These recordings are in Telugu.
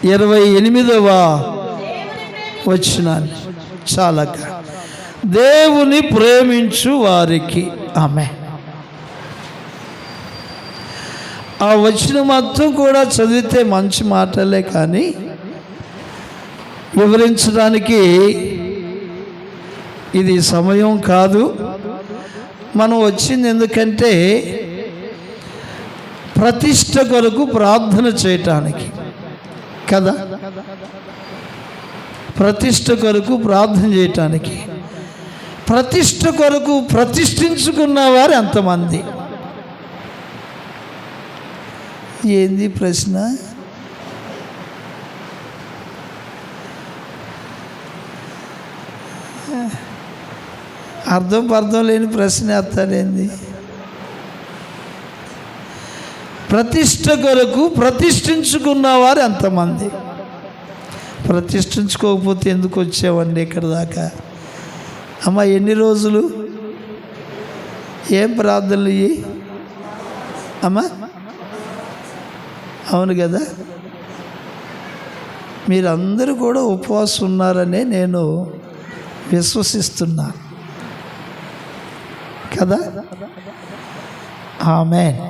28వ వచనాన్ని చాలక దేవుని ప్రేమించు వారికి. ఆమేన్. ఆ వచనం మొత్తం కూడా చదివితే మంచి మాటలే, కానీ వివరించడానికి ఇది సమయం కాదు. మనం వచ్చింది ఎందుకంటే ప్రతిష్ట కొరకు ప్రార్థన చేయటానికి కదా. ప్రతిష్ట కొరకు ప్రార్థన చేయటానికి. ప్రతిష్ట కొరకు ప్రతిష్ఠించుకున్న వారు ఎంతమంది? ఏంది ప్రశ్న? అర్థం లేని ప్రశ్న వేస్తాడేంది? ప్రతిష్ట కొరకు ప్రతిష్ఠించుకున్నవారు ఎంతమంది? ప్రతిష్ఠించుకోకపోతే ఎందుకు వచ్చావండి ఇక్కడ దాకా? అమ్మ ఎన్ని రోజులు ఏం ప్రార్థనలు ఇవి అమ్మా? అవును కదా. మీరందరూ కూడా ఉపవాసం ఉన్నారనే నేను విశ్వసిస్తున్నాను కదా. ఆమేన్.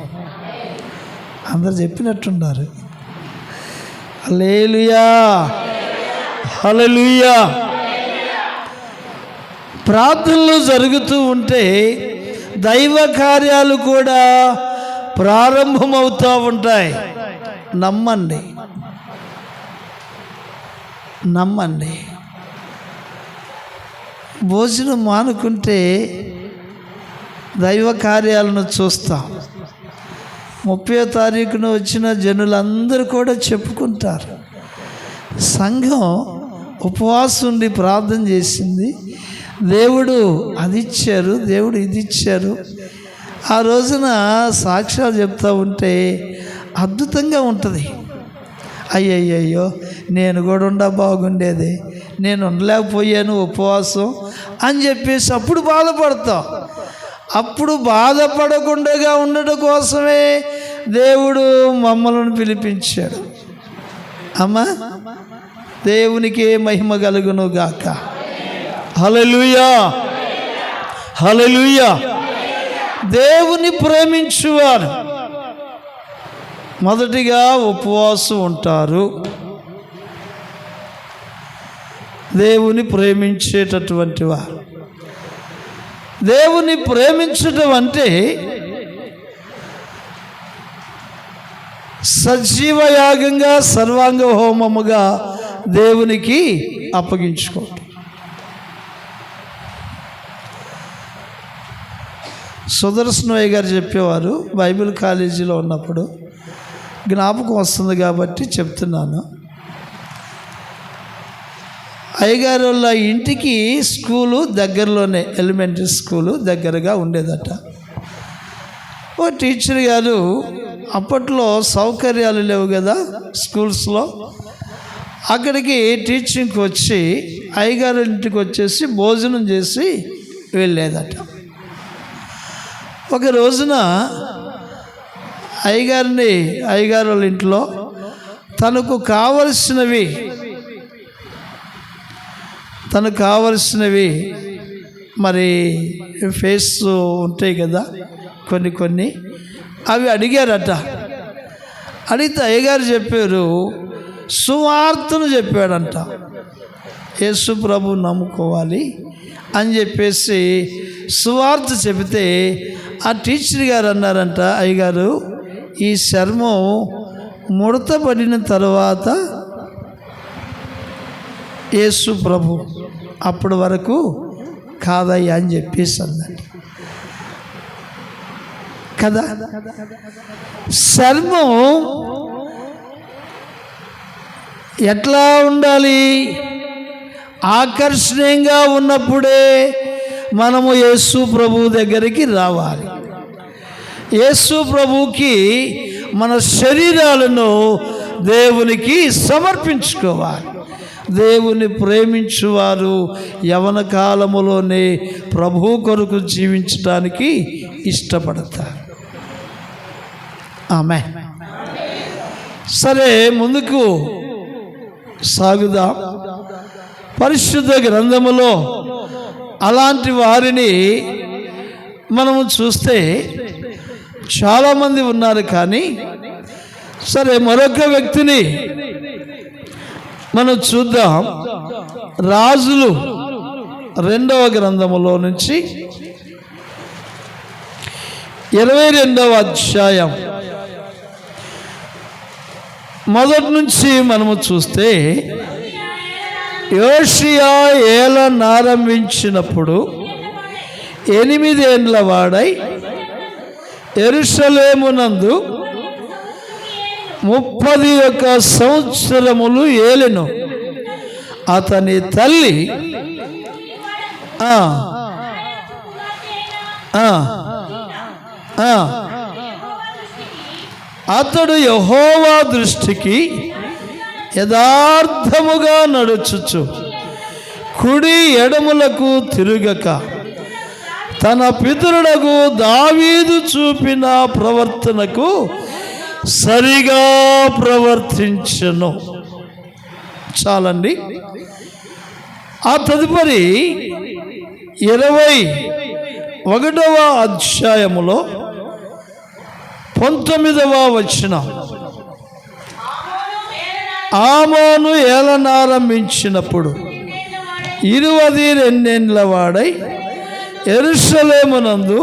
అందరు చెప్పినట్టున్నారు. హల్లెలూయా, హల్లెలూయా. ప్రార్థనలు జరుగుతూ ఉంటే దైవ కార్యాలు కూడా ప్రారంభమవుతూ ఉంటాయి. నమ్మండి, నమ్మండి. భోజనం మానుకుంటే దైవ కార్యాలను చూస్తాం. 30వ తారీఖున వచ్చిన జనులందరూ కూడా చెప్పుకుంటారు, సంఘం ఉపవాసం ఉండి ప్రార్థన చేసింది, దేవుడు అది ఇచ్చారు, దేవుడు ఇది ఇచ్చారు. ఆ రోజున సాక్ష్యాలు చెప్తూ ఉంటే అద్భుతంగా ఉంటుంది. అయ్యయ్యో నేను కూడా బాగుండేది, నేను ఉండలేకపోయాను ఉపవాసం అని చెప్పేసి అప్పుడు బాధపడతాం. అప్పుడు బాధపడకుండా ఉండడం కోసమే దేవుడు మమ్మల్ని పిలిపించాడు. అమ్మా, దేవునికి మహిమ కలుగును గాక. హల్లెలూయా, హల్లెలూయా. దేవుని ప్రేమించువారు మొదటిగా ఉపవాసం ఉంటారు. దేవుని ప్రేమించేటటువంటి వారు. దేవుని ప్రేమించడం అంటే సజీవయాగంగా సర్వాంగ హోమముగా దేవునికి అప్పగించుకోవటం. సుదర్శనయ్య గారు చెప్పేవారు, బైబిల్ కాలేజీలో ఉన్నప్పుడు, జ్ఞాపకం వస్తుంది కాబట్టి చెప్తున్నాను. అయ్యగారు వాళ్ళ ఇంటికి స్కూలు దగ్గరలోనే, ఎలిమెంటరీ స్కూలు దగ్గరగా ఉండేదట. ఓ టీచర్ గారు, అప్పట్లో సౌకర్యాలు లేవు కదా స్కూల్స్లో, అక్కడికి టీచింగ్కి వచ్చి అయ్యగారు ఇంటికి వచ్చేసి భోజనం చేసి వెళ్ళేదట. ఒక రోజున అయ్యగారు వాళ్ళ ఇంట్లో తనకు కావలసినవి మరి ఫేస్ ఉంటాయి కదా కొన్ని అవి అడిగారట. అడిగితే అయ్యగారు చెప్పారు, సువార్తను చెప్పాడంట. యేసు ప్రభు నమ్ముకోవాలి అని చెప్పేసి సువార్త చెబితే ఆ టీచర్ గారు అన్నారంట, అయ్యగారు ఈ చర్మం ముడతపడిన తర్వాత యేసు ప్రభు, అప్పటి వరకు కాదయ్యా అని చెప్పేసి అన్నాడు కదా. చర్మం ఎట్లా ఉండాలి? ఆకర్షణీయంగా ఉన్నప్పుడే మనము యేసు ప్రభు దగ్గరికి రావాలి. యేసు ప్రభుకి మన శరీరాలను దేవునికి సమర్పించుకోవాలి. దేవుని ప్రేమించువారు యవన కాలములోనే ప్రభు కొరకు జీవించడానికి ఇష్టపడతారు. ఆమేన్. సరే, ముందుకు సాగుదాం. పరిశుద్ధ గ్రంథములో అలాంటి వారిని మనము చూస్తే చాలామంది ఉన్నారు. కానీ సరే, మరొక వ్యక్తిని మనం చూద్దాం. రాజులు 2వ గ్రంథములో నుంచి 22వ అధ్యాయం మొదటి నుంచి మనము చూస్తే, యోషియా ఏలనారంభించినప్పుడు 8 ఏండ్ల వాడై యెరూషలేమునందు 31 సంవత్సరములు ఏలెను. అతని తల్లి అతడు యెహోవా దృష్టికి యథార్థముగా నడుచుచు కుడి ఎడములకు తిరుగక తన పితరుడకు దావీదు చూపిన ప్రవర్తనకు సరిగా ప్రవర్తించెను. చాలండి. ఆ తదుపరి 21వ అధ్యాయములో 19వ వచనం, ఆమోను ఏలనారంభించినప్పుడు 22 ఏండ్ల వాడై యెరూషలేమునందు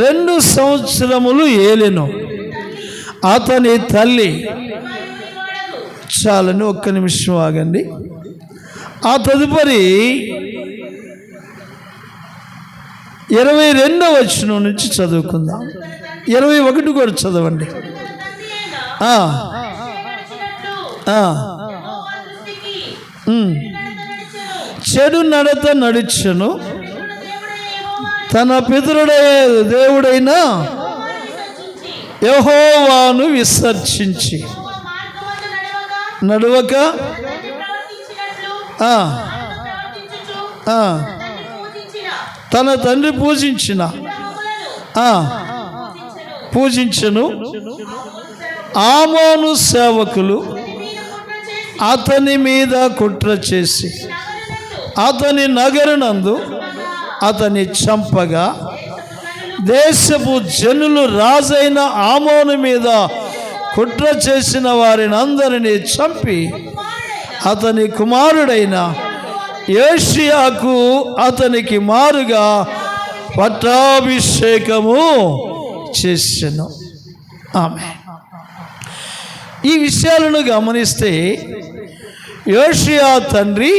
2 సంవత్సరములు ఏలెను. అతని తల్లి, చాలని ఒక్క నిమిషం ఆగండి. ఆ తదుపరి 22వ వచనం నుంచి చదువుకుందాం. 21 కూడా చదవండి. చెడు నడత నడిచెను, తన పితరుడే దేవుడైన యెహోవాను విసర్జించి నడవక తన తండ్రి పూజించెను. ఆమోను సేవకులు అతని మీద కుట్ర చేసి అతని నగరునందు అతని చంపగా, దేశపు జనులు రాజైన ఆమోను మీద కుట్ర చేసిన వారిని అందరినీ చంపి అతని కుమారుడైన యోషియాకు అతనికి మారుగా పట్టాభిషేకము చేసెను. ఆమేన్. ఈ విషయాలను గమనిస్తే యోషియా తండ్రి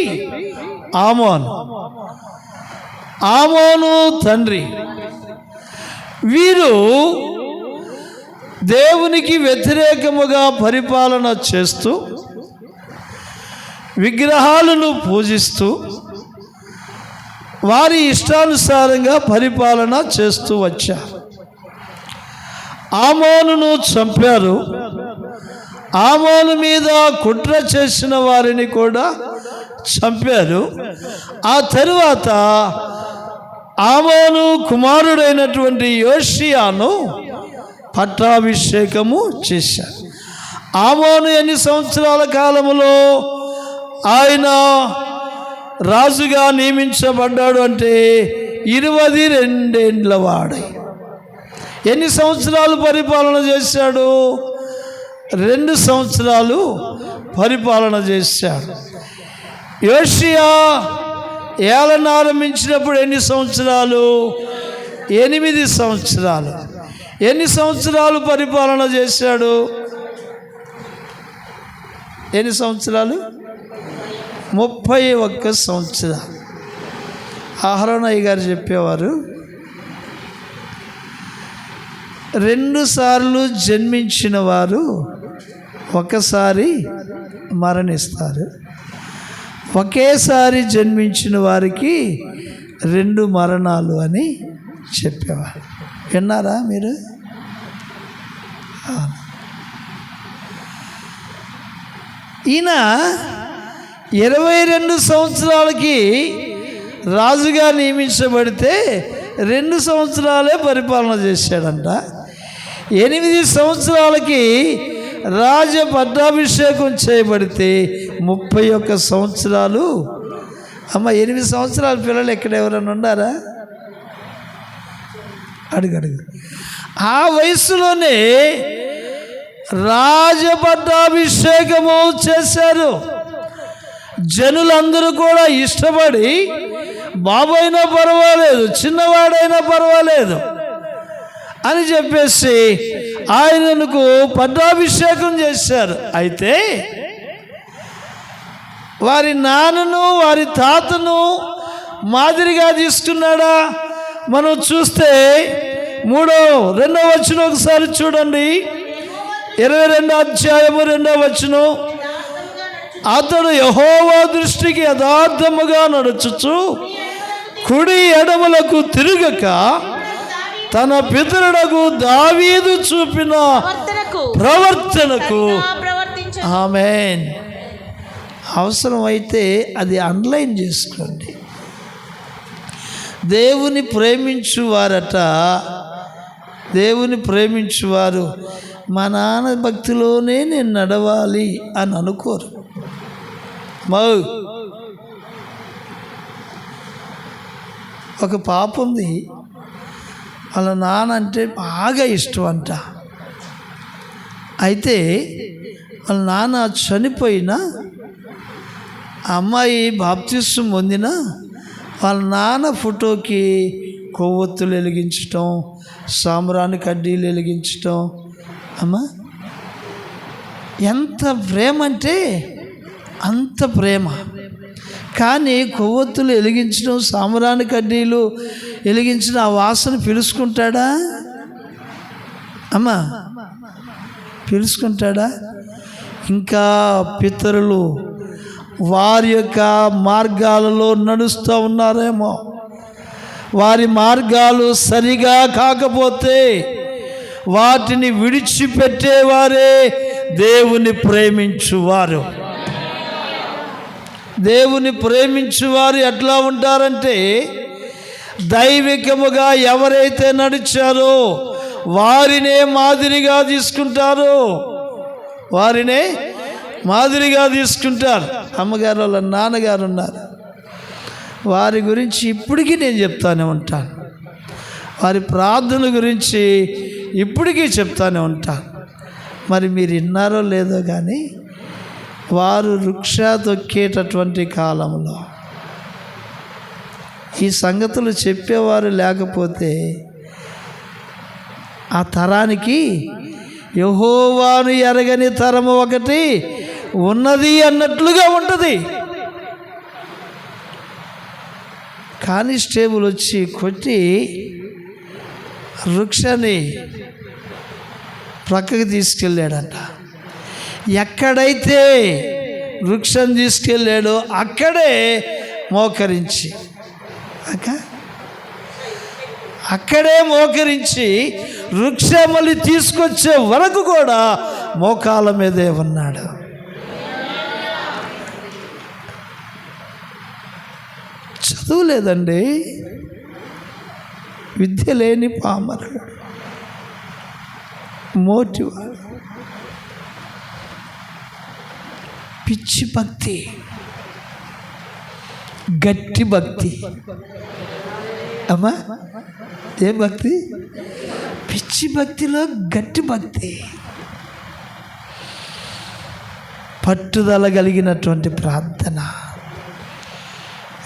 ఆమోను తండ్రి, వీరు దేవునికి వ్యతిరేకముగా పరిపాలన చేస్తూ విగ్రహాలను పూజిస్తూ వారి ఇష్టానుసారంగా పరిపాలన చేస్తూ వచ్చారు. ఆమోనును చంపారు. ఆమోను మీద కుట్ర చేసిన వారిని కూడా చంపారు. ఆ తరువాత ఆమోను కుమారుడైనటువంటి యోషియాను పట్టాభిషేకము చేశారు. ఆమోను ఎన్ని సంవత్సరాల కాలములో ఆయన రాజుగా నియమించబడ్డాడు అంటే 22 ఏండ్ల వాడై. ఎన్ని సంవత్సరాలు పరిపాలన చేశాడు? 2 సంవత్సరాలు పరిపాలన చేశాడు. యోషియా ఏలనారంభించినప్పుడు ఎన్ని సంవత్సరాలు? 8 సంవత్సరాలు. ఎన్ని సంవత్సరాలు పరిపాలన చేశాడు? ఎన్ని సంవత్సరాలు? 31 సంవత్సరాలు. అహరోనయ్య గారు చెప్పేవారు, 2 సార్లు జన్మించిన వారు ఒకసారి మరణిస్తారు, ఒకేసారి జన్మించిన వారికి 2 మరణాలు అని చెప్పేవారు. విన్నారా మీరు? ఈయన 22 సంవత్సరాలకి రాజుగా నియమించబడితే 2 సంవత్సరాలే పరిపాలన చేశాడంట. 8 సంవత్సరాలకి రాజ పట్టాభిషేకం చేయబడితే 31 సంవత్సరాలు. అమ్మ 8 సంవత్సరాల పిల్లలు ఎక్కడ ఎవరైనా ఉన్నారా? అడుగు. ఆ వయసులోనే రాజ పట్టాభిషేకము చేశారు. జనులందరూ కూడా ఇష్టపడి బాబు అయినా పర్వాలేదు, చిన్నవాడైనా పర్వాలేదు అని చెప్పేసి ఆయనకు పట్టాభిషేకం చేశారు. అయితే వారి నాన్నను వారి తాతను మాదిరిగా తీసుకున్నాడా? మనం చూస్తే 2వ వచనం ఒకసారి చూడండి. 22వ అధ్యాయము 2వ వచనం. అతడు యెహోవా దృష్టికి యథార్థముగా నడుచుచు కుడి ఎడమలకు తిరగక తన పితరుడకు దావీదు చూపిన ప్రవర్తనకు. ఆమేన్. అవసరమైతే అది అండర్లైన్ చేసుకోండి. దేవుని ప్రేమించువారట, దేవుని ప్రేమించువారు మా నాన్న భక్తిలోనే నేను నడవాలి అని అనుకోరు. ఒక పాప ఉంది, వాళ్ళ నాన్న అంటే బాగా ఇష్టం అంట. అయితే వాళ్ళ నాన్న చనిపోయినా అమ్మాయి బాప్తిస్మం పొందిన వాళ్ళ నాన్న ఫోటోకి కొవ్వొత్తులు వెలిగించటం, సాంబ్రాణి కడ్డీలు వెలిగించటం. అమ్మా ఎంత ప్రేమ అంటే అంత ప్రేమ. కానీ కొవ్వొత్తులు వెలిగించడం, సాంబ్రాణి కడ్డీలు వెలిగించడం, ఆ వాసన పిలుచుకుంటాడా? అమ్మా పిలుచుకుంటాడా? ఇంకా పితరులు వారి యొక్క మార్గాలలో నడుస్తూ ఉన్నారేమో. వారి మార్గాలు సరిగా కాకపోతే వాటిని విడిచిపెట్టేవారే దేవుని ప్రేమించువారు. దేవుని ప్రేమించువారు ఎట్లా ఉంటారంటే, దైవికముగా ఎవరైతే నడిచారో వారినే మాదిరిగా తీసుకుంటారు, వారినే మాదిరిగా తీసుకుంటారు. అమ్మగారు వాళ్ళ నాన్నగారు ఉన్నారు, వారి గురించి ఇప్పటికీ నేను చెప్తానే ఉంటాను. వారి ప్రార్థన గురించి ఇప్పటికీ చెప్తానే ఉంటాను. మరి మీరు విన్నారో లేదో కానీ వారు వృక్ష తొక్కేటటువంటి కాలంలో ఈ సంగతులు చెప్పేవారు లేకపోతే ఆ తరానికి యెహోవాను ఎరగని తరము ఒకటి ఉన్నది అన్నట్లుగా ఉంటుంది. కానిస్టేబుల్ వచ్చి కొట్టి వృక్షాన్ని ప్రక్కకి తీసుకెళ్ళాడంట. ఎక్కడైతే వృక్షం తీసుకెళ్ళాడో అక్కడే మోకరించి అక్కడే మోకరించి వృక్షమల్లి తీసుకొచ్చే వరకు కూడా మోకాల మీదే ఉన్నాడు. చదువు లేదండి, విద్య లేని పామరుడు, మోటివాడు, పిచ్చి భక్తి, గట్టి భక్తి. అమ్మా ఏం భక్తి? పిచ్చి భక్తిలో గట్టి భక్తి, పట్టుదల కలిగినటువంటి ప్రార్థన.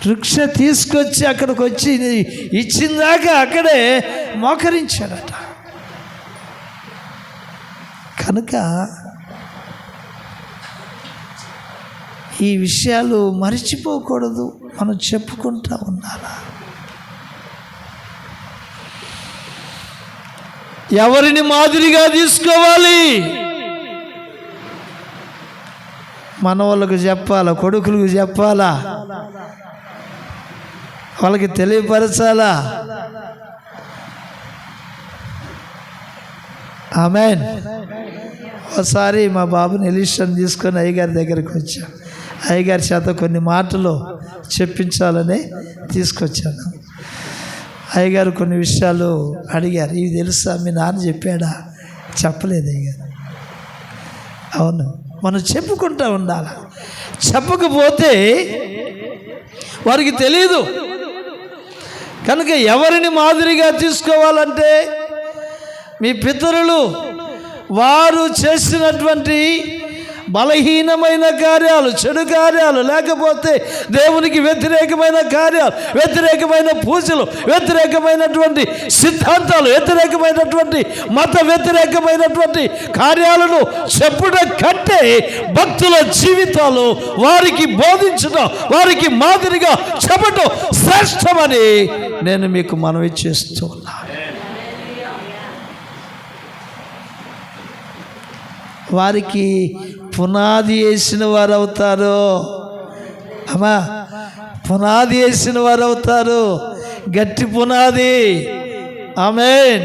వృక్ష తీసుకొచ్చి అక్కడికి వచ్చి ఇచ్చిందాకా అక్కడే మోకరించాడట. కనుక ఈ విషయాలు మరిచిపోకూడదు, మనం చెప్పుకుంటూ ఉండాలా. ఎవరిని మాదిరిగా తీసుకోవాలి? మన వాళ్ళకు చెప్పాలా, కొడుకులకు చెప్పాలా, వాళ్ళకి తెలియపరచాలా. ఆమేన్. ఒకసారి మా బాబుని ఎలిషాని తీసుకొని అయ్యగారి దగ్గరికి వచ్చాను. అయ్యగారి చేత కొన్ని మాటలు చెప్పించాలని తీసుకొచ్చాను. అయ్యగారు కొన్ని విషయాలు అడిగారు. ఇవి తెలుసా, మీ నాన్న చెప్పాడా? చెప్పలేదు అయ్యగారు. అవును, మనం చెప్పుకుంటూ ఉండాలి. చెప్పకపోతే వారికి తెలియదు. కనుక ఎవరిని మాదిరిగా తీసుకోవాలంటే మీ పితరులు వారు చేసినటువంటి బలహీనమైన కార్యాలు, చెడు కార్యాలు, లేకపోతే దేవునికి వ్యతిరేకమైన కార్యాలు, వ్యతిరేకమైన పూజలు, వ్యతిరేకమైనటువంటి సిద్ధాంతాలు, వ్యతిరేకమైనటువంటి మత వ్యతిరేకమైనటువంటి కార్యాలను చెప్పుట కంటే భక్తుల జీవితాలు వారికి బోధించడం, వారికి మాదిరిగా చెప్పటం శ్రేష్టమని నేను మీకు మనవి చేస్తున్నా. వారికి పునాది వేసిన వారు అవుతారు. అమ్మా, పునాది వేసిన వారు అవుతారు. గట్టి పునాది. ఆమేన్,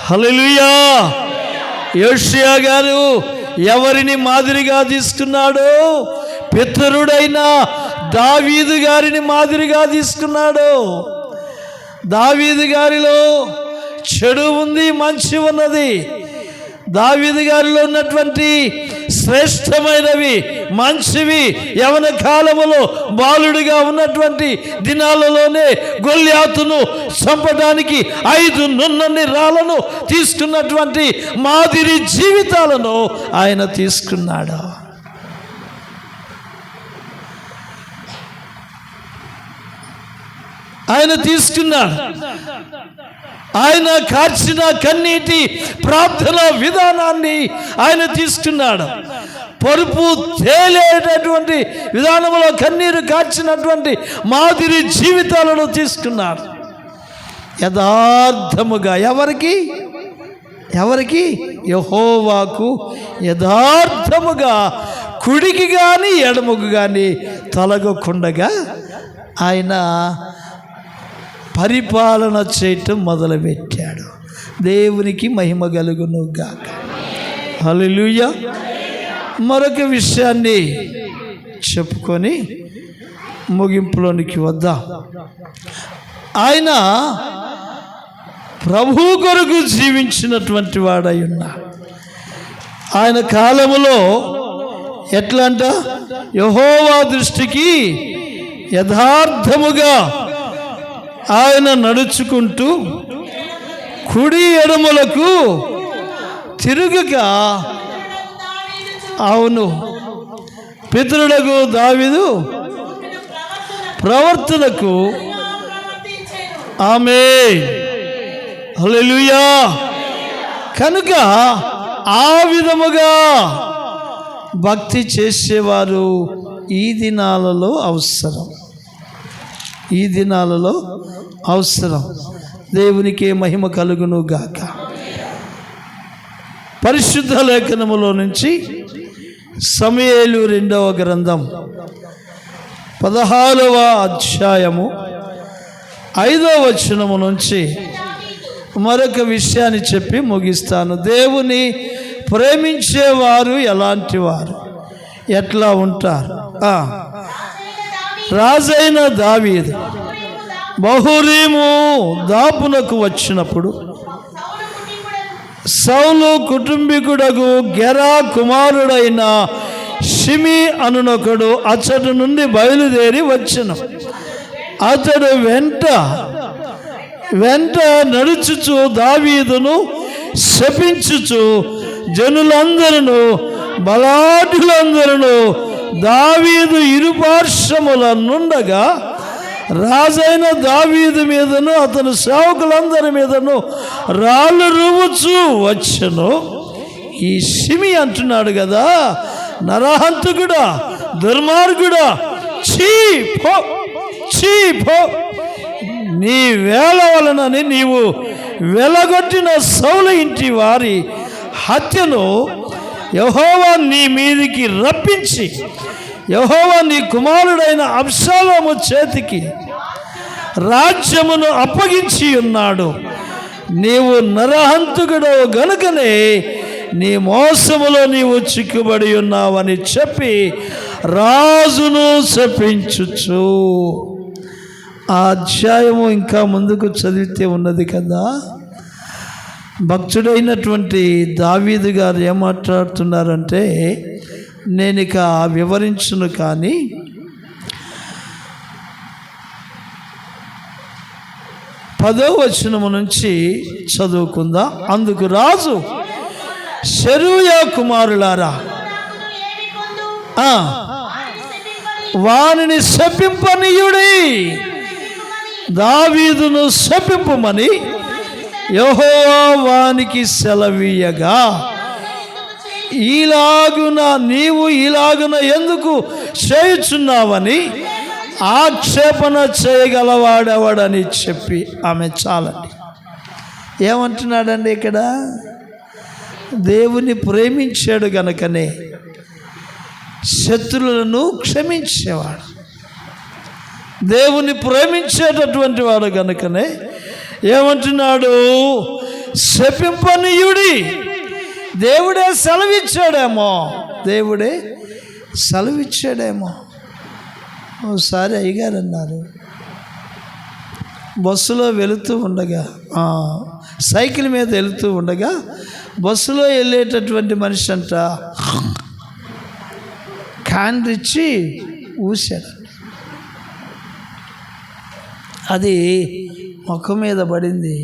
హల్లెలూయా. యోషియా గారు ఎవరిని మాదిరిగా తీసుకున్నాడు? పితరుడైన దావీదు గారిని మాదిరిగా తీసుకున్నాడు. దావీదు గారిలో చెడు ఉంది, మంచి ఉన్నది. దావీదు గారిలో ఉన్నటువంటి శ్రేష్టమైనవి, మంచివి యవన కాలములో బాలుడిగా ఉన్నటువంటి దినాలలోనే గొల్యాతును చంపడానికి 5 నున్నని రాళ్లను తీసుకున్నటువంటి మాదిరి జీవితాలను ఆయన తీసుకున్నాడు. ఆయన తీసుకున్నాడు. ఆయన కార్చిన కన్నీటి ప్రార్థన విధానాన్ని ఆయన తీసుకున్నాడు. పరుపు తేలేటటువంటి విధానంలో కన్నీరు కార్చినటువంటి మాదిరి జీవితాలను తీసుకున్నాడు. యథార్థముగా ఎవరికి యెహోవాకు యథార్థముగా కుడికి కానీ ఎడముకు కానీ తొలగకుండగా ఆయన పరిపాలన చేయటం మొదలుపెట్టాడు. దేవునికి మహిమ కలుగును గాక. హల్లెలూయా. మరొక విషయాన్ని చెప్పుకొని ముగింపులోనికి వద్దాం. ఆయన ప్రభు కొరకు జీవించినటువంటి వాడై ఉన్నాడు. ఆయన కాలములో ఎట్లా అంట, యెహోవా దృష్టికి యథార్థముగా ఆయన నడుచుకుంటూ కుడి ఎడములకు తిరుగుక, అవును, పితరులకు దావీదు ప్రవర్తనకు ఆమేన్, హల్లెలూయా. కనుక ఆ విధముగా భక్తి చేసేవారు ఈ దినాలలో అవసరం. ఈ దినాలలో అవసరం. దేవునికే మహిమ కలుగును గాక. పరిశుద్ధ లేఖనములో నుంచి సమూయేలు 2వ గ్రంథం 16వ అధ్యాయము 5వ వచనము నుంచి మరొక విషయాన్ని చెప్పి ముగిస్తాను. దేవుని ప్రేమించేవారు ఎలాంటి వారు, ఎట్లా ఉంటారు? రాజైన దావీదు బహురీము దాపునకు వచ్చినప్పుడు సౌలు కుటుంబీకుడగు గెరా కుమారుడైన షిమి అనునొకడు అతడు నుండి బయలుదేరి వచ్చెను. అతడు వెంట నడుచుచు దావీదును శపించుచు జనులందరూ బలాఢ్యులందరూ దావీదు ఇరుపార్శ్వముల నుండగా రాజైన దావీదు మీదను అతని సేవకులందరి మీదను రాళ్ళు రువ్వుచూ వచ్చెను. ఈ షిమి అంటున్నాడు కదా, నరహంతకుడా, దుర్మార్గుడా, చీ పో, నీ వేళ వలనని నీవు వెలగొట్టిన సౌలు ఇంటి వారి హత్యను యెహోవా నీ మీదికి రప్పించి యెహోవా నీ కుమారుడైన అబ్షాలోము చేతికి రాజ్యమును అప్పగించి ఉన్నాడు. నీవు నరహంతకుడు గనుకనే నీ మోసములో నీవు చిక్కుబడి ఉన్నావని చెప్పి రాజును శపించుచు. ఆ అధ్యాయము ఇంకా ముందుకు చదివితే ఉన్నది కదా. భక్తుడైనటువంటి దావీదు గారు ఏం మాట్లాడుతున్నారంటే, నేను ఇక వివరించును కానీ పదో వచనము నుంచి చదువుకుందాం. అందుకు రాజు, సెరూయా కుమారులారా, వానిని శపింపనీయుడి, దావీదును శపింపమని యెహోవా వానికి సెలవీయగా, నీవు ఇలాగున ఎందుకు చేయుచున్నావని ఆక్షేపణ చేయగలవాడెవడని చెప్పి ఆమె చాలండి. ఏమంటున్నాడండి ఇక్కడ? దేవుని ప్రేమించాడు గనుకనే శత్రువులను క్షమించేవాడు. దేవుని ప్రేమించేటటువంటి వాడు గనుకనే ఏమంటున్నాడు? శపింపనీయుడి. దేవుడే సెలవిచ్చాడేమో. ఒకసారి అయ్యగారు అన్నారు, బస్సులో వెళుతూ ఉండగా, సైకిల్ మీద వెళుతూ ఉండగా బస్సులో వెళ్ళేటటువంటి మనిషి అంట కాండ్రిచ్చి ఊశాడు. అది ముఖం మీద పడింది,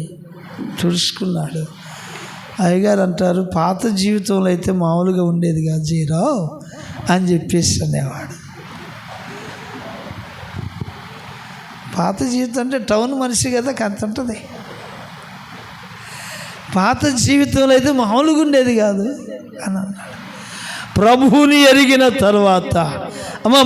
తుడుచుకున్నాడు. అయ్యగారు అంటారు, పాత జీవితంలో అయితే మామూలుగా ఉండేది కాదు జీరో అని చెప్పేసి అనేవాడు. పాత జీవితం అంటే టౌన్ మనిషి కదా, అంత ఉంటుంది. పాత జీవితంలో అయితే మామూలుగా ఉండేది కాదు అని అన్నాడు. ప్రభువుని ఎరిగిన తర్వాత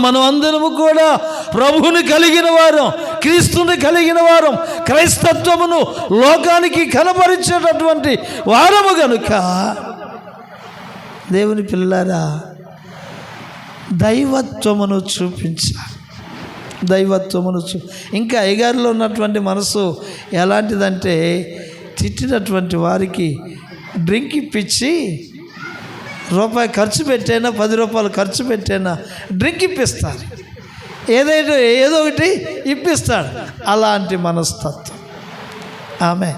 మనం అందరము కూడా ప్రభువుని కలిగిన వారం, క్రీస్తుని కలిగిన వారం, క్రైస్తత్వమును లోకానికి కనపరిచేటటువంటి వారము కనుక దేవుని పిల్లలారా, దైవత్వమును చూపించాలి. ఇంకా అయ్యగారిలో ఉన్నటువంటి మనసు ఎలాంటిదంటే, తిట్టినటువంటి వారికి డ్రింక్ ఇప్పించి రూపాయి ఖర్చు పెట్టైనా, 10 రూపాయలు ఖర్చు పెట్టైనా డ్రింక్ ఇప్పిస్తాడు. ఏదో ఒకటి ఇప్పిస్తాడు. అలాంటి మనస్తత్వం ఆమె.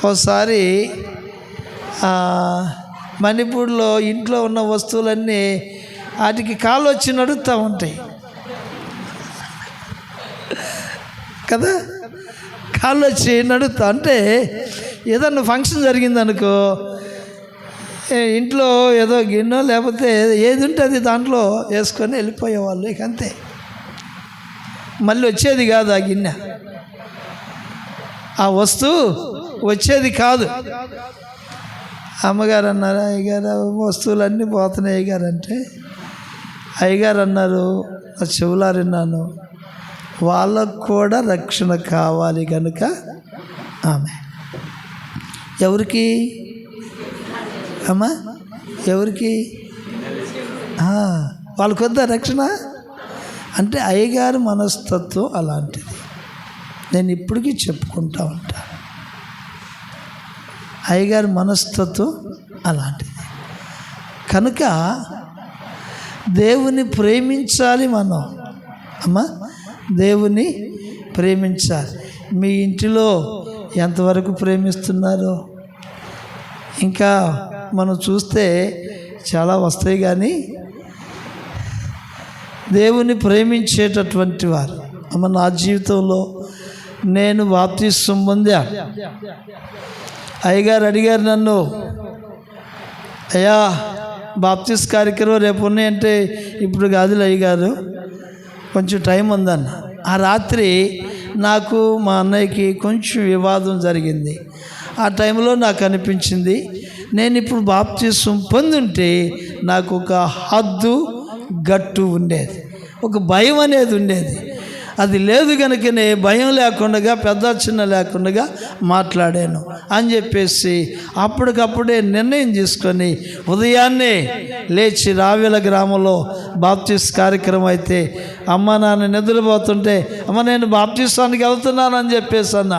ఒకసారి మణిపూర్లో ఇంట్లో ఉన్న వస్తువులన్నీ వాటికి కాళ్ళు వచ్చి నడుస్తూ ఉంటాయి కదా, కాళ్ళు వచ్చి నడుస్తా అంటే ఏదన్నా ఫంక్షన్ జరిగిందనుకో, ఇంట్లో ఏదో గిన్నె లేకపోతే ఏది ఉంటే అది దాంట్లో వేసుకొని వెళ్ళిపోయేవాళ్ళు. ఇక అంతే, మళ్ళీ వచ్చేది కాదు ఆ గిన్నె, ఆ వస్తువు వచ్చేది కాదు. అమ్మగారు అన్నారు, అయ్యగారు వస్తువులన్నీ పోతున్నాయి అయ్యగారు అంటే, అయ్యగారు అన్నారు, చెవులారు విన్నాను, వాళ్ళకు కూడా రక్షణ కావాలి కనుక ఆమె. ఎవరికి అమ్మా? ఎవరికి? వాళ్ళకు వద్దా రక్షణ అంటే? అయ్యగారు మనస్తత్వం అలాంటిది. నేను ఇప్పటికీ చెప్పుకుంటా ఉంటాను, అయ్యగారి మనస్తత్వం అలాంటిది. కనుక దేవుని ప్రేమించాలి మనం. అమ్మా, దేవుని ప్రేమించాలి. మీ ఇంటిలో ఎంతవరకు ప్రేమిస్తున్నారో ఇంకా మనం చూస్తే చాలా వస్తాయి, కానీ దేవుని ప్రేమించేటటువంటి వారు. అమ్మ, నా జీవితంలో నేను బాప్తిస్మం పొందా. అయ్యగారు అడిగారు నన్ను, అయ్యా బాప్తిస్ కార్యక్రమం రేపు ఉన్నాయంటే, ఇప్పుడు కాదులే అయ్యగారు, కొంచెం టైం ఉందన్న. ఆ రాత్రి నాకు మా అన్నయ్యకి కొంచెం వివాదం జరిగింది. ఆ టైంలో నాకు అనిపించింది, నేను ఇప్పుడు బాప్తిస్మం పొందుంటే నాకు ఒక హద్దు గట్టు ఉండేది, ఒక భయం అనేది ఉండేది. అది లేదు కనుకనే భయం లేకుండా, పెద్ద చిన్న లేకుండా మాట్లాడాను అని చెప్పేసి అప్పటికప్పుడే నిర్ణయం తీసుకొని ఉదయాన్నే లేచి రావెల గ్రామంలో బాప్తిస్ట్ కార్యక్రమం అయితే అమ్మ నాన్న నిద్రపోతుంటే, అమ్మ నేను బాప్తిస్తానికి వెళ్తున్నానని చెప్పేసి అన్న.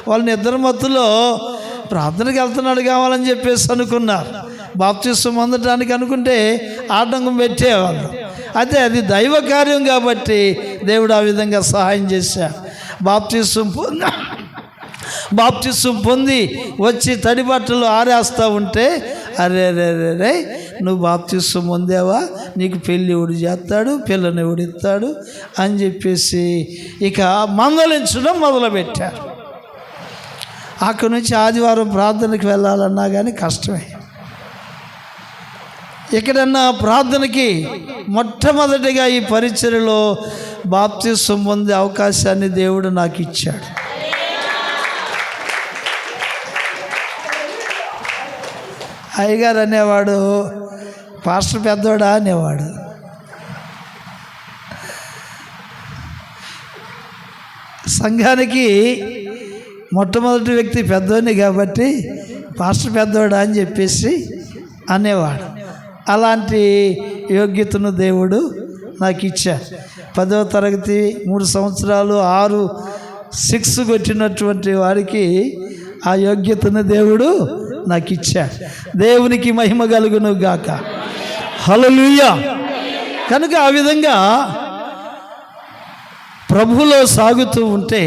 వాళ్ళు నిద్ర మత్తులో ప్రార్థనకి వెళ్తున్నాడు కావాలని చెప్పేసి అనుకున్నారు. బాప్తిస్మం పొందడానికి అనుకుంటే ఆటంకం పెట్టేవాళ్ళు. అయితే అది దైవ కార్యం కాబట్టి దేవుడు ఆ విధంగా సహాయం చేశాడు. బాప్తిస్మం బాప్తిసం పొంది వచ్చి తడి బట్టలు ఆరేస్తూ ఉంటే, అరే రే రే రే నువ్వు బాప్తిసం పొందావా, నీకు పెళ్ళి ఎవడు చేస్తాడు, పిల్లని ఎవడు ఇస్తాడు అని చెప్పేసి ఇక మందలించడం మొదలుపెట్టారు. అక్కడి నుంచి ఆదివారం ప్రార్థనకి వెళ్ళాలన్నా కానీ కష్టమే. ఎక్కడన్నా ప్రార్థనకి మొట్టమొదటిగా ఈ పరిచర్యలో బాప్తిసం పొందే అవకాశాన్ని దేవుడు నాకు ఇచ్చాడు. అయ్యగారు అనేవాడు, పాస్టర్ పెద్దోడా అనేవాడు. సంఘానికి మొట్టమొదటి వ్యక్తి పెద్దోని కాబట్టి పాస్టర్ పెద్దోడా అని చెప్పేసి అనేవాడు. అలాంటి యోగ్యతను దేవుడు నాకు ఇచ్చాడు. 10వ తరగతి 3 సంవత్సరాలు 6 కొట్టినటువంటి వారికి ఆ యోగ్యతను దేవుడు నాకు ఇచ్చాడు. దేవునికి మహిమ కలుగును గాక. హల్లెలూయా. కనుక ఆ విధంగా ప్రభువులో సాగుతూ ఉంటే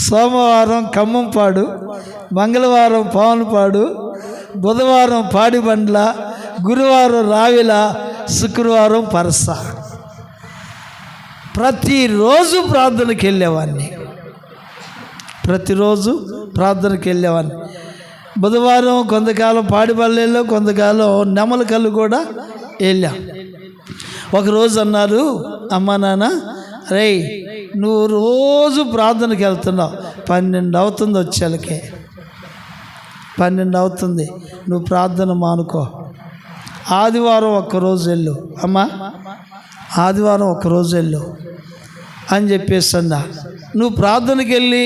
సోమవారం ఖమ్మంపాడు, మంగళవారం పావనపాడు, బుధవారం పాడిబండ్ల, గురువారం రావిల, శుక్రవారం పరస. ప్రతిరోజు ప్రార్థనకి వెళ్ళేవాడిని. బుధవారం కొంతకాలం పాడిబల్లెలో, కొంతకాలం నెమలకల్లు కూడా వెళ్ళాం. ఒకరోజు అన్నారు, అమ్మా నాన్న, రే నువ్వు రోజు ప్రార్థనకి వెళ్తున్నావు, 12 అవుతుంది, వచ్చేలకే 12 అవుతుంది, నువ్వు ప్రార్థన మానుకో, ఆదివారం ఒక్కరోజు వెళ్ళు అమ్మా, ఆదివారం ఒక్కరోజు వెళ్ళు అని చెప్పేసి అన్నా. నువ్వు ప్రార్థనకి వెళ్ళి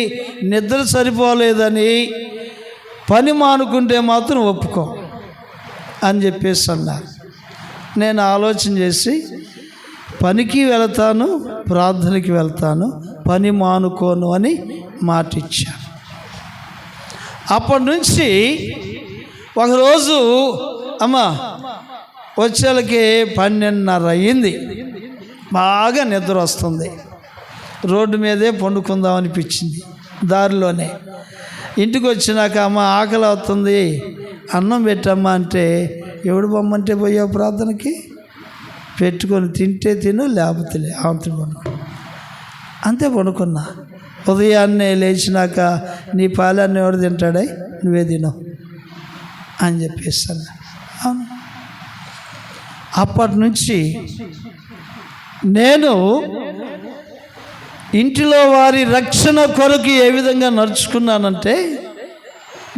నిద్ర సరిపోలేదని పని మానుకుంటే మాత్రం ఒప్పుకో అని చెప్పేసి అన్నా. నేను ఆలోచన చేసి పనికి వెళ్తాను, ప్రార్థనకి వెళ్తాను, పని మానుకోను అని మాటిచ్చాను. అప్పటి నుంచి ఒకరోజు అమ్మా వచ్చేలకి 12:30 అయ్యింది, బాగా నిద్ర వస్తుంది, రోడ్డు మీదే పండుకుందాం అనిపించింది. దారిలోనే ఇంటికి వచ్చినాక అమ్మ ఆకలి అవుతుంది, అన్నం పెట్టమ్మా అంటే, ఎవడు బొమ్మంటే పోయావు ప్రార్థనకి, పెట్టుకొని తింటే తిను, లేకపోతే ఆంతరం పండుకో, అంతే పండుకున్నా. ఉదయాన్నే లేచినాక నీ పాలన్నీ ఎవడు తింటాడే, నువ్వే తినవు అని చెప్పేస్తాను. అవును. అప్పటి నుంచి నేను ఇంటిలో వారి రక్షణ కొరకు ఏ విధంగా నడుచుకున్నానంటే,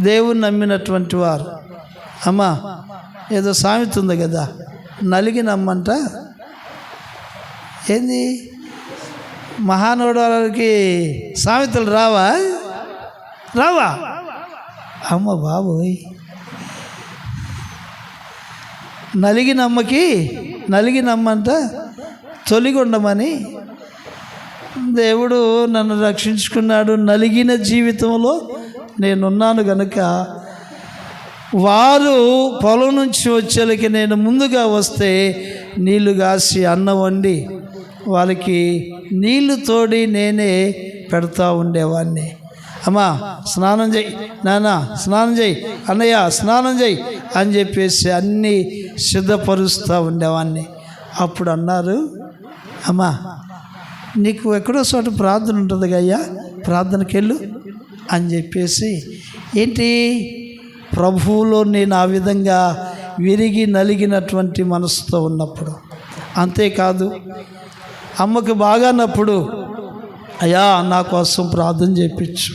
దేవుని నమ్మినటువంటి వారు, అమ్మా ఏదో సామెత ఉంది కదా, నలిగి నమ్మంట ఏంది, మహానుభావులకి సామెతలు రావా అమ్మ బాబోయ్, నలిగి నమ్మంట తొలిగి ఉండమని దేవుడు నన్ను రక్షించుకున్నాడు. నలిగిన జీవితంలో నేనున్నాను గనుక వారు పొలం నుంచి వచ్చేలకి నేను ముందుగా వస్తే నీళ్లు కాసి అన్నం వండి వాళ్ళకి నీళ్లు తోడి నేనే పెడతా ఉండేవాడిని. అమ్మా స్నానం చేయి, నాన్న స్నానం చేయి, అన్నయ్య స్నానం చేయి అని చెప్పేసి అన్నీ సిద్ధపరుస్తూ ఉండేవాడిని. అప్పుడు అన్నారు, అమ్మా నీకు ఎక్కడో చోట ప్రార్థన ఉంటుంది అయ్యా, ప్రార్థనకి వెళ్ళు అని చెప్పేసి. ఏంటి, ప్రభువులో నేను ఆ విధంగా విరిగి నలిగినటువంటి మనసుతో ఉన్నప్పుడు. అంతేకాదు, అమ్మకు బాగానప్పుడు అయ్యా నా కోసం ప్రార్థన చేయించు,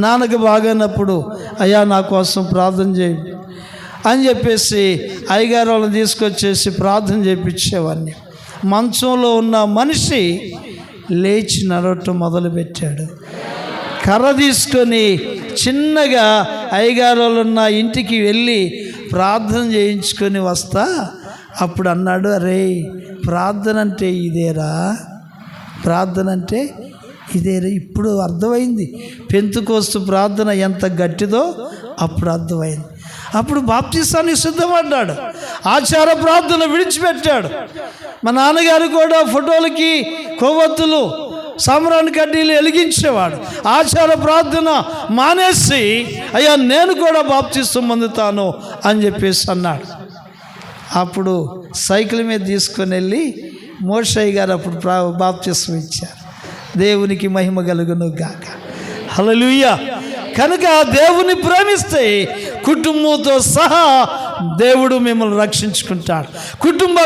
నాన్నకు బాగానప్పుడు అయ్యా నా కోసం ప్రార్థన చేయి అని చెప్పేసి అయ్యగారు వాళ్ళని తీసుకొచ్చేసి ప్రార్థన చేయించేవాడిని. మంచంలో ఉన్న మనిషి లేచి నడవటం మొదలుపెట్టాడు. కర్ర తీసుకొని చిన్నగా అయ్యగారు వాళ్ళు ఉన్న ఇంటికి వెళ్ళి ప్రార్థన చేయించుకొని వస్తా. అప్పుడు అన్నాడు, అరే ప్రార్థన అంటే ఇదేరా, ప్రార్థన అంటే ఇదేరా. ఇప్పుడు అర్థమైంది పెంతుకోస్తు ప్రార్థన ఎంత గట్టిదో అప్పుడు అర్థమైంది. అప్పుడు బాప్తిస్తానికి సిద్ధపడ్డాడు. ఆచార ప్రార్థన విడిచిపెట్టాడు. మా నాన్నగారు కూడా ఫోటోలకి కొవ్వొత్తులు సాంబ్రాణి కడ్డీలు వెలిగించేవాడు. ఆచార ప్రార్థన మానేసి అయ్యా నేను కూడా బాప్తిస్తం పొందుతాను అని చెప్పేసి అన్నాడు. అప్పుడు సైకిల్ మీద తీసుకొని వెళ్ళి మోషయ్య గారు అప్పుడు బాప్తిస్తం ఇచ్చారు. దేవునికి మహిమ కలుగును గాక. హల్లెలూయా. కనుక దేవుని ప్రేమిస్తే కుటుంబంతో సహా దేవుడు మిమ్మల్ని రక్షించుకుంటాడు.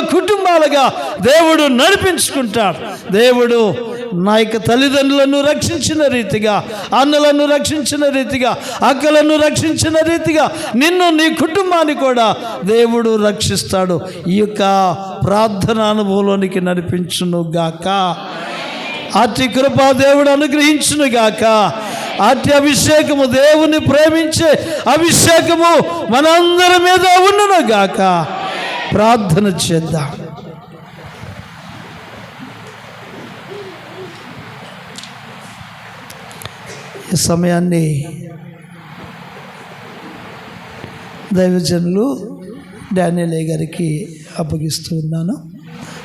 కుటుంబాలుగా దేవుడు నడిపించుకుంటాడు. దేవుడు నా యొక్క తల్లిదండ్రులను రక్షించిన రీతిగా, అన్నలను రక్షించిన రీతిగా, అక్కలను రక్షించిన రీతిగా నిన్ను, నీ కుటుంబాన్ని కూడా దేవుడు రక్షిస్తాడు. ఈ యొక్క ప్రార్థన అనుభవంలోనికి నడిపించును గాక. అతి కృపా దేవుడు అనుగ్రహించును గాక. అతి అభిషేకము, దేవుని ప్రేమించే అభిషేకము మనందరి మీద ఉండును గాక. ప్రార్థన చేద్దాం. ఈ సమయాన్ని దైవజనులు డానియేల్ గారికి అప్పగిస్తూ ఉన్నాను.